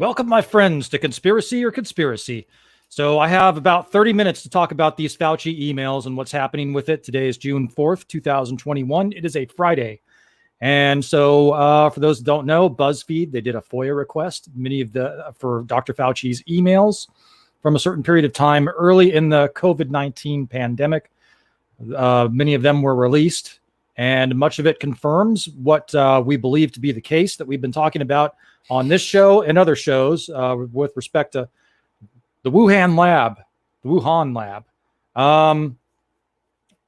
Welcome, my friends, to Conspiracy or Conspiracy. So I have about 30 minutes to talk about these Fauci emails and what's happening with it. Today is June 4th, 2021. It is a Friday. And so for those who don't know, BuzzFeed, they did a FOIA request, for Dr. Fauci's emails from a certain period of time early in the COVID-19 pandemic. Many of them were released, and much of it confirms what we believe to be the case that we've been talking about on this show and other shows with respect to the Wuhan lab.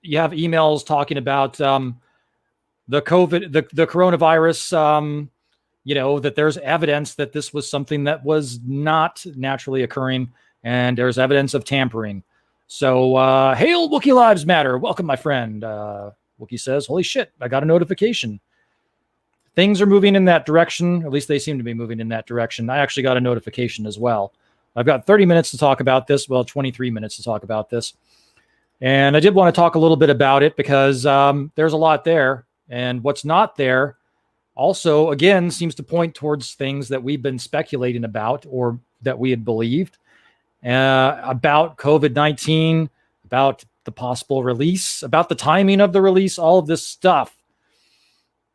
You have emails talking about the coronavirus, that there's evidence that this was something that was not naturally occurring, and there's evidence of tampering. So, hail Wookiee Lives Matter. Welcome, my friend. Wookiee says, holy shit, I got a notification. Things are moving in that direction. At least they seem to be moving in that direction. I actually got a notification as well. I've got 30 minutes to talk about this. Well, 23 minutes to talk about this. And I did want to talk a little bit about it because there's a lot there. And what's not there also, again, seems to point towards things that we've been speculating about or that we had believed about COVID-19, about the possible release, about the timing of the release, all of this stuff.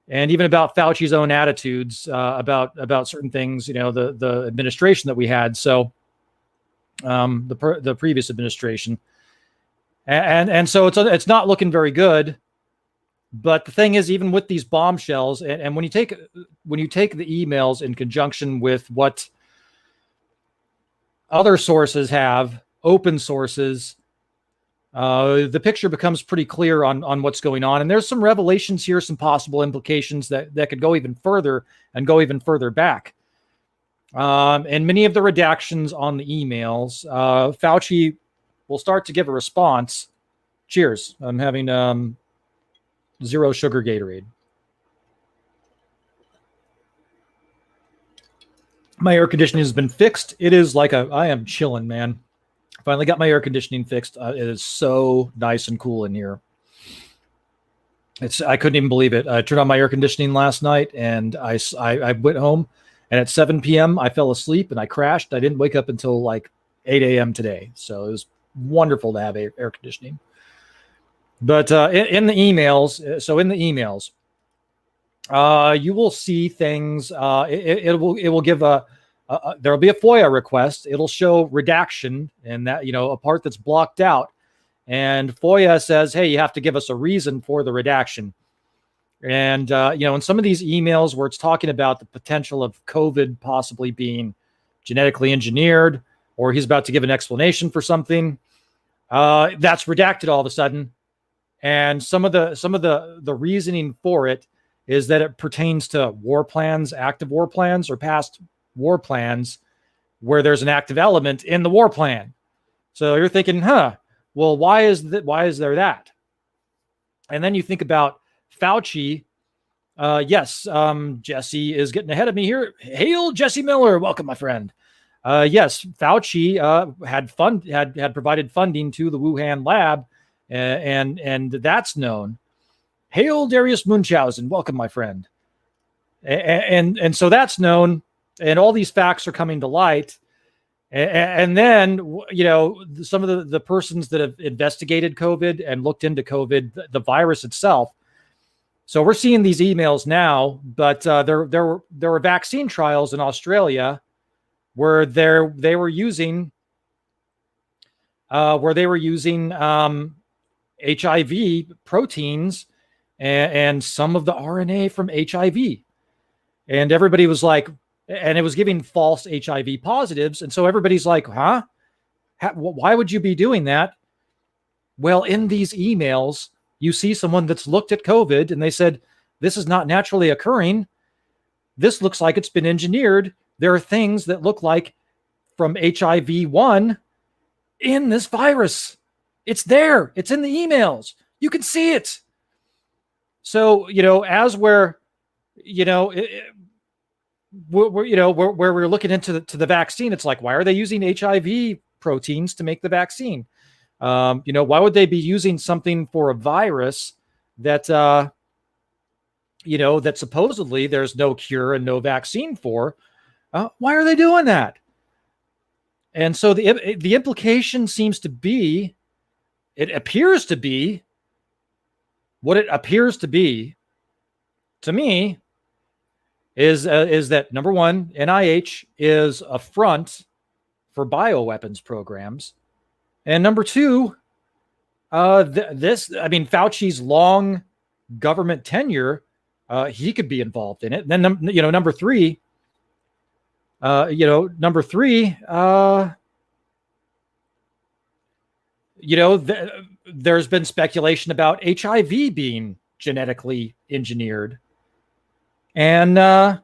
And even about Fauci's own attitudes about certain things, the administration that we had. So the previous administration. And so it's not looking very good. But the thing is, even with these bombshells, and when you take the emails in conjunction with what other sources have, open sources, the picture becomes pretty clear on what's going on. And there's some revelations here, some possible implications that could go even further and go even further back. And many of the redactions on the emails, Fauci will start to give a response. Cheers. I'm having zero sugar Gatorade. My air conditioning has been fixed. It is like I am chilling, man. Finally got my air conditioning fixed. It is so nice and cool in here. I couldn't even believe it. I turned on my air conditioning last night, and I went home, and at 7 p.m. I fell asleep and I crashed. I didn't wake up until like 8 a.m. today. So it was wonderful to have air conditioning. But in the emails, you will see things. It will give there'll be a FOIA request. It'll show redaction, and that, a part that's blocked out. And FOIA says, hey, you have to give us a reason for the redaction. And, in some of these emails where it's talking about the potential of COVID possibly being genetically engineered, or he's about to give an explanation for something, that's redacted all of a sudden. And some of the reasoning for it is that it pertains to war plans, active war plans, or past war plans where there's an active element in the war plan. So you're thinking, well, why is there that? And then you think about Fauci. Yes, Jesse is getting ahead of me here. Hail, Jesse Miller. Welcome, my friend. Yes, Fauci had provided funding to the Wuhan lab, and that's known. Hail, Darius Munchausen. Welcome, my friend. And so that's known, and all these facts are coming to light. And then, some of the persons that have investigated COVID and looked into COVID, the virus itself. So we're seeing these emails now, but there were vaccine trials in Australia where they were using HIV proteins and some of the RNA from HIV, and everybody was like, and it was giving false HIV positives. And so everybody's like, why would you be doing that? Well, in these emails, you see someone that's looked at COVID and they said, this is not naturally occurring. This looks like it's been engineered. There are things that look like from HIV-1 in this virus. It's there. It's in the emails. You can see it. So, as we're looking into the vaccine, it's like, why are they using HIV proteins to make the vaccine? Why would they be using something for a virus that, that supposedly there's no cure and no vaccine for? Why are they doing that? And so the implication seems to be, it appears to be, what it appears to be, to me, is that number one, NIH is a front for bioweapons programs, and number two, Fauci's long government tenure, he could be involved in it. And then number three, there's been speculation about HIV being genetically engineered. And, the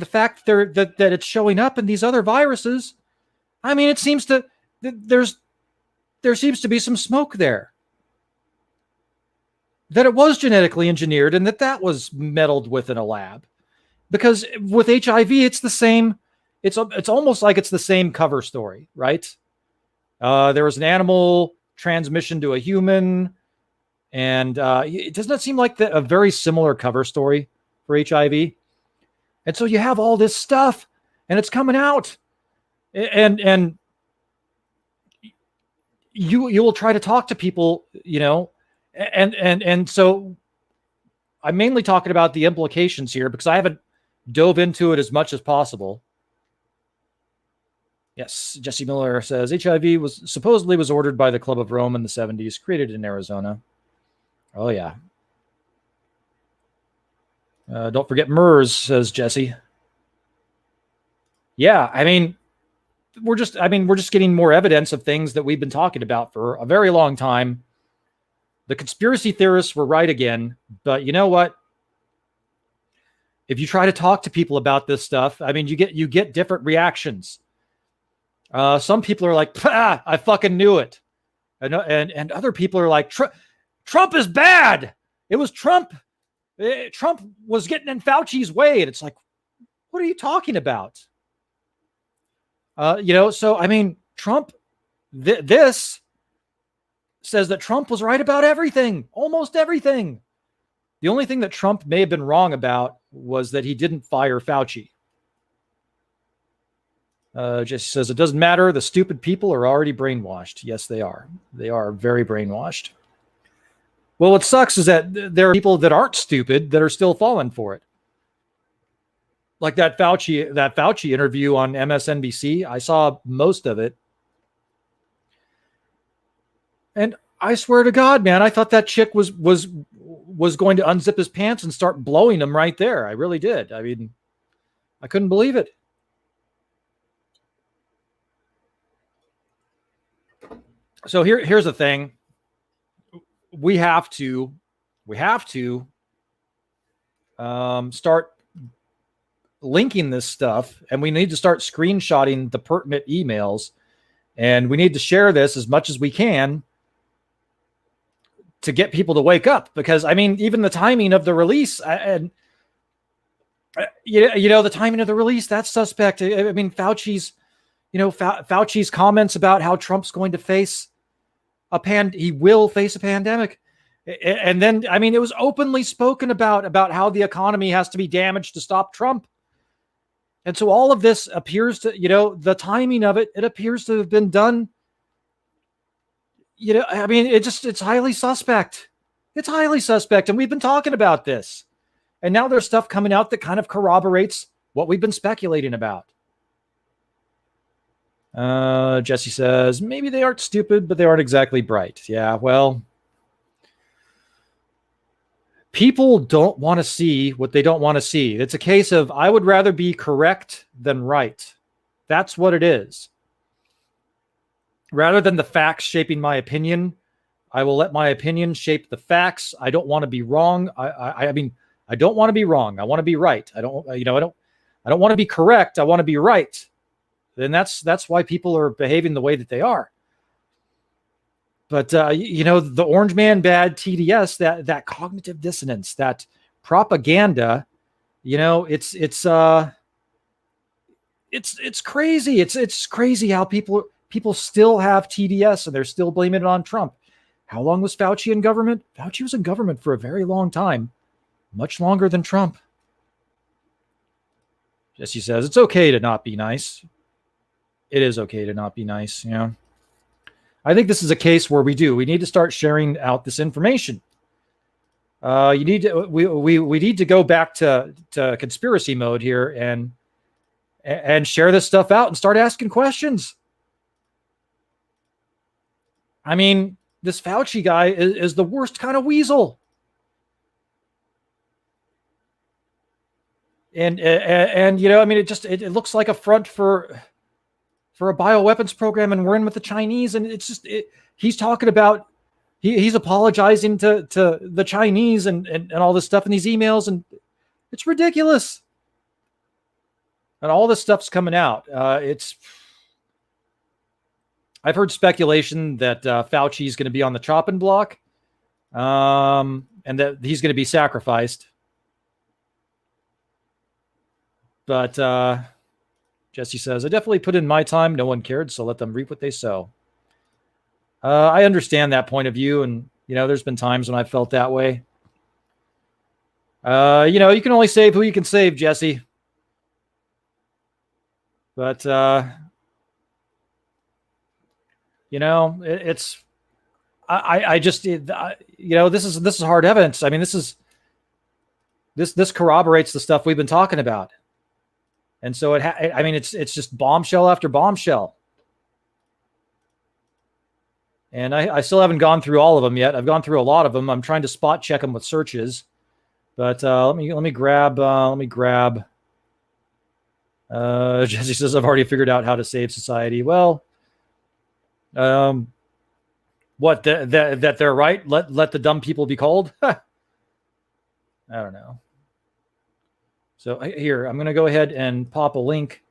fact that it's showing up in these other viruses, it seems to, there seems to be some smoke there. That it was genetically engineered and that was meddled with in a lab. Because with HIV, it's the same. It's almost like it's the same cover story, right? There was an animal transmission to a human, and it does not seem like a very similar cover story for HIV. And so you have all this stuff, and it's coming out, and you will try to talk to people, and so I'm mainly talking about the implications here because I haven't dove into it as much as possible. Yes, Jesse Miller says HIV was supposedly ordered by the Club of Rome in the 70s, created in Arizona. Oh yeah. Don't forget MERS, says Jesse. Yeah, we're just getting more evidence of things that we've been talking about for a very long time. The conspiracy theorists were right again, but you know what? If you try to talk to people about this stuff, you get different reactions. Some people are like, I fucking knew it. And other people are like, Trump is bad. It was Trump. Trump was getting in Fauci's way. And it's like, what are you talking about? Trump, this says that Trump was right about everything, almost everything. The only thing that Trump may have been wrong about was that he didn't fire Fauci. Just says, it doesn't matter. The stupid people are already brainwashed. Yes, they are. They are very brainwashed. Well, what sucks is that there are people that aren't stupid that are still falling for it. Like that Fauci interview on MSNBC. I saw most of it. And I swear to God, man, I thought that chick was going to unzip his pants and start blowing him right there. I really did. I couldn't believe it. So here's the thing. We have to start linking this stuff, and we need to start screenshotting the pertinent emails, and we need to share this as much as we can to get people to wake up, because even the timing of the release the timing of the release, that's suspect. Fauci's comments about how Trump's going to face he will face a pandemic. And then, it was openly spoken about how the economy has to be damaged to stop Trump. And so all of this appears to, the timing of it appears to have been done. It's highly suspect. It's highly suspect. And we've been talking about this. And now there's stuff coming out that kind of corroborates what we've been speculating about. Jesse says, maybe they aren't stupid, but they aren't exactly bright. Yeah, well, people don't want to see what they don't want to see. It's a case of, I would rather be correct than right. That's what it is. Rather than the facts shaping my opinion, I will let my opinion shape the facts. I don't want to be wrong. I don't want to be wrong. I want to be right. I don't want to be correct. I want to be right. Then that's why people are behaving the way that they are. But the orange man bad TDS, that cognitive dissonance, that propaganda, it's crazy. It's crazy how people still have TDS and they're still blaming it on Trump. How long was Fauci in government? Fauci was in government for a very long time, much longer than Trump. Jesse says, it's okay to not be nice. It is okay to not be nice. I think this is a case where we need to start sharing out this information. We need to go back to conspiracy mode here and share this stuff out and start asking questions. I mean, this Fauci guy is the worst kind of weasel. And I mean, it looks like a front for a bioweapons program, and we're in with the Chinese, and it's just he's talking about he's apologizing to the Chinese and all this stuff in these emails, and it's ridiculous. And all this stuff's coming out. I've heard speculation that Fauci is going to be on the chopping block, and that he's going to be sacrificed. But Jesse says, I definitely put in my time. No one cared, so let them reap what they sow. I understand that point of view, and there's been times when I felt that way. You can only save who you can save, Jesse. But it's this is hard evidence. I mean, this corroborates the stuff we've been talking about. And so it's just bombshell after bombshell. And I still haven't gone through all of them yet. I've gone through a lot of them. I'm trying to spot check them with searches. But let me grab Jesse says, I've already figured out how to save society. Well, what that they're right? Let the dumb people be cold? I don't know. So here, I'm going to go ahead and pop a link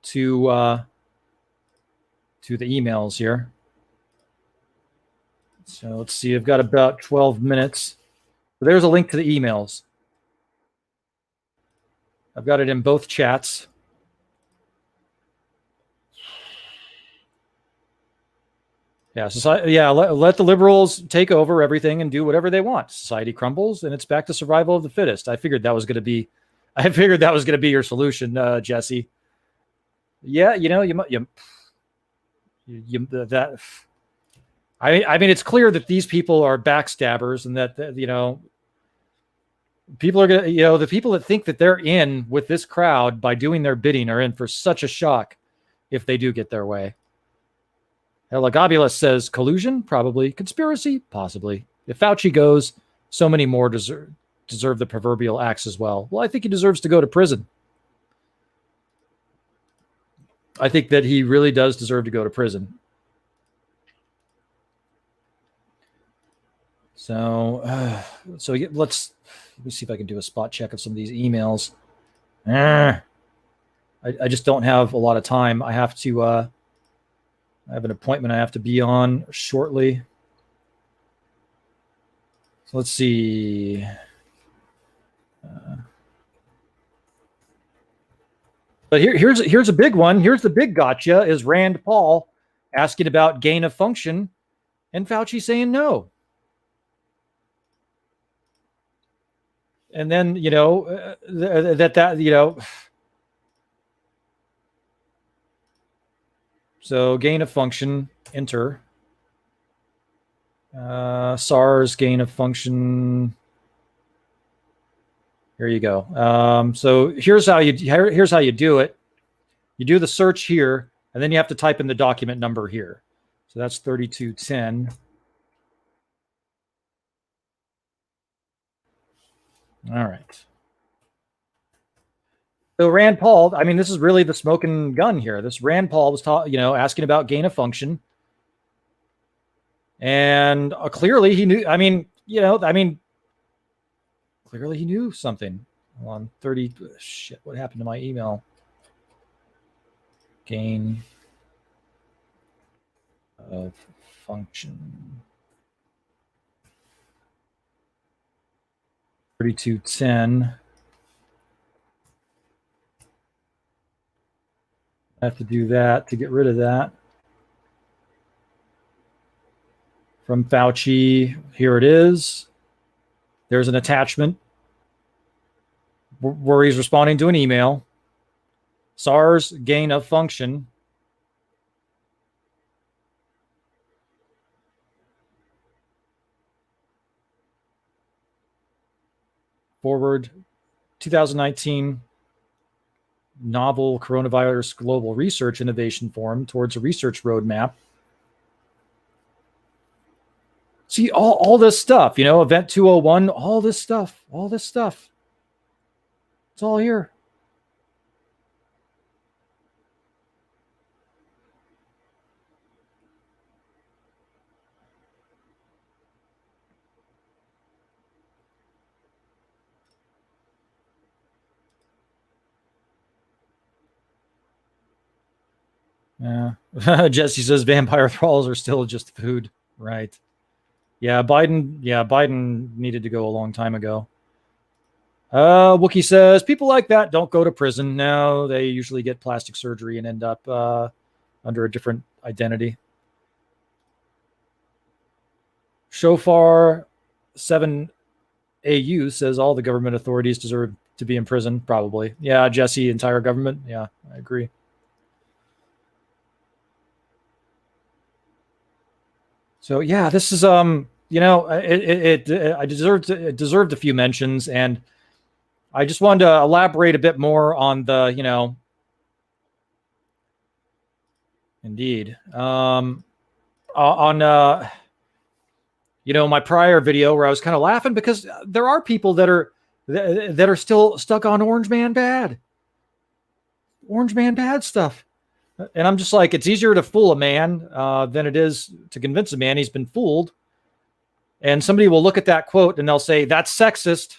to the emails here. So let's see. I've got about 12 minutes. So there's a link to the emails. I've got it in both chats. Yeah, let the liberals take over everything and do whatever they want. Society crumbles, and it's back to survival of the fittest. I figured that was going to be your solution, Jesse. Yeah, I mean, it's clear that these people are backstabbers, and that people are going to, the people that think that they're in with this crowd by doing their bidding are in for such a shock if they do get their way. Elagabulus says collusion, probably. Conspiracy, possibly. If Fauci goes, so many more deserve the proverbial axe as well. Well, I think he deserves to go to prison. I think that he really does deserve to go to prison. So let me see if I can do a spot check of some of these emails. I just don't have a lot of time. I have to. I have an appointment I have to be on shortly. So let's see. But here's a big one. Here's the big gotcha: is Rand Paul asking about gain of function, and Fauci saying no. And then So gain of function, enter. SARS gain of function. Here you go. So here's how you do it. You do the search here, and then you have to type in the document number here. So that's 3210. All right. So Rand Paul, I mean, this is really the smoking gun here. This Rand Paul was asking about gain of function. And clearly he knew, clearly he knew something. On 30, shit, what happened to my email? Gain of function. 3210. I have to do that to get rid of that. From Fauci, here it is. There's an attachment where he's responding to an email. SARS gain of function. Forward 2019 novel coronavirus global research innovation forum towards a research roadmap. See, all this stuff, event 201, all this stuff. It's all here. Yeah. Jesse says vampire thralls are still just food. Right. Yeah, Biden needed to go a long time ago. Wookie says people like that don't go to prison. No, they usually get plastic surgery and end up under a different identity. Shofar 7AU says all the government authorities deserve to be in prison. Probably. Yeah, Jesse, entire government. Yeah, I agree. So yeah, this is it deserved a few mentions, and I just wanted to elaborate a bit more on the indeed on my prior video where I was kind of laughing because there are people that are still stuck on Orange Man Bad stuff. And I'm just like, it's easier to fool a man than it is to convince a man he's been fooled. And somebody will look at that quote and they'll say, that's sexist.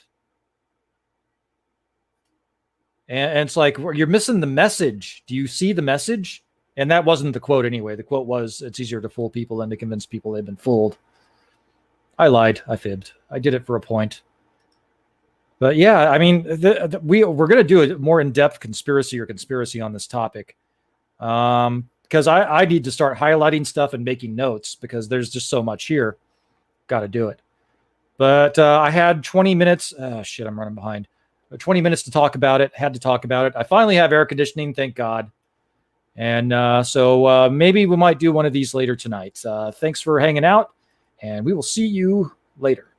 And it's like, you're missing the message. Do you see the message? And that wasn't the quote anyway. The quote was, it's easier to fool people than to convince people they've been fooled. I lied. I fibbed. I did it for a point. But yeah, I mean, we're going to do a more in-depth conspiracy on this topic. Because I need to start highlighting stuff and making notes because there's just so much here. Got to do it. But I had 20 minutes. Oh, shit, I'm running behind. 20 minutes to talk about it. Had to talk about it. I finally have air conditioning, thank God. And so maybe we might do one of these later tonight. Thanks for hanging out, and we will see you later.